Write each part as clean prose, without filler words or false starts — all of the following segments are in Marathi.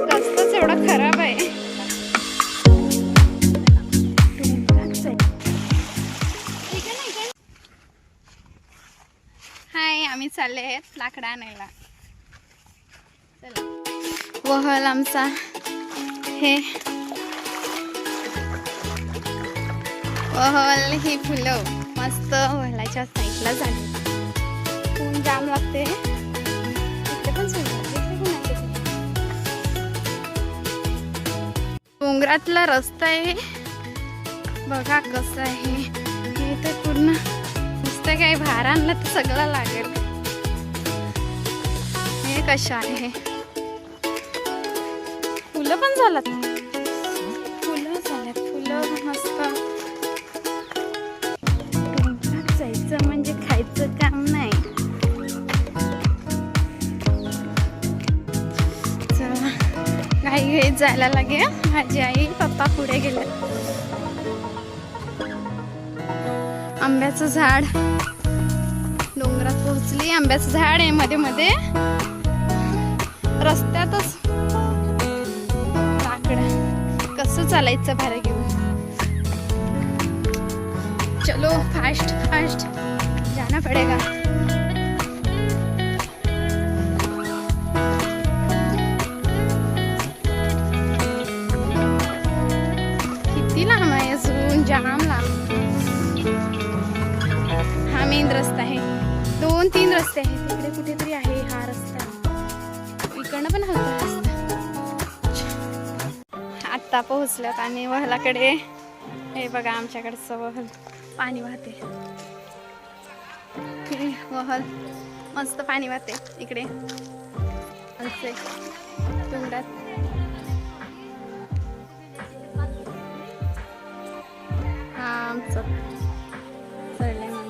रस्ताच एवढा खराब आहे. हाय, आम्ही चालले आहेत लाकडं आणायला. चला. वहल आमचा हे वहल ही फुलं मस्त वहलाच्या साईडला झाली. ऊन जाम लागते. इथे पण डोंगरातला रस्ता आहे बघा कसा आहे. हे तर पूर्ण नुसतं काही भार आणलं तर सगळं लागेल. हे कशा आहे. फुलं पण झाल्यात. फुलं मस्त. डोंगरात जायचं म्हणजे खायचं काम नाही. चला घाई जायला लागे. माझी आई पप्पा पुढे गेले. आंब्याचं झाड डोंगरात पोहोचली. आंब्याचं झाड आहे मध्ये मध्ये रस्त्यातच. लाकडं कसं चालायचं भार घेऊन. चलो फास्ट फास्ट जाना पडेगा. किती लांब आहे अजून. जाम लांब. हा मेन रस्ता आहे. 2-3 रस्ते आहेत. तिकडे कुठेतरी आहे हा रस्ता. इकडनं पण हलका रस्ता. आत्ता पोहोचल्यात आणि वहलाकडे. हे बघा आमच्याकडचं वहल पाणी वाहते. वहल मस्त पाणी वाहते इकडे डोंगरात. हा आमचं चढलंय म्हणून.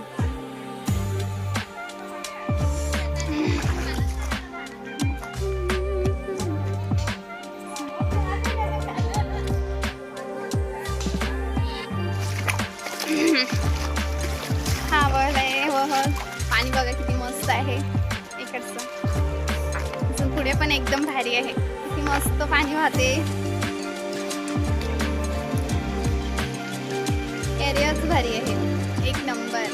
हा वहल आहे. वहल पाणी बघा किती मस्त आहे इकडचं. अजून पुढे पण एकदम भारी आहे. किती मस्त पाणी वाहते. एरियाच भारी आहे एक नंबर.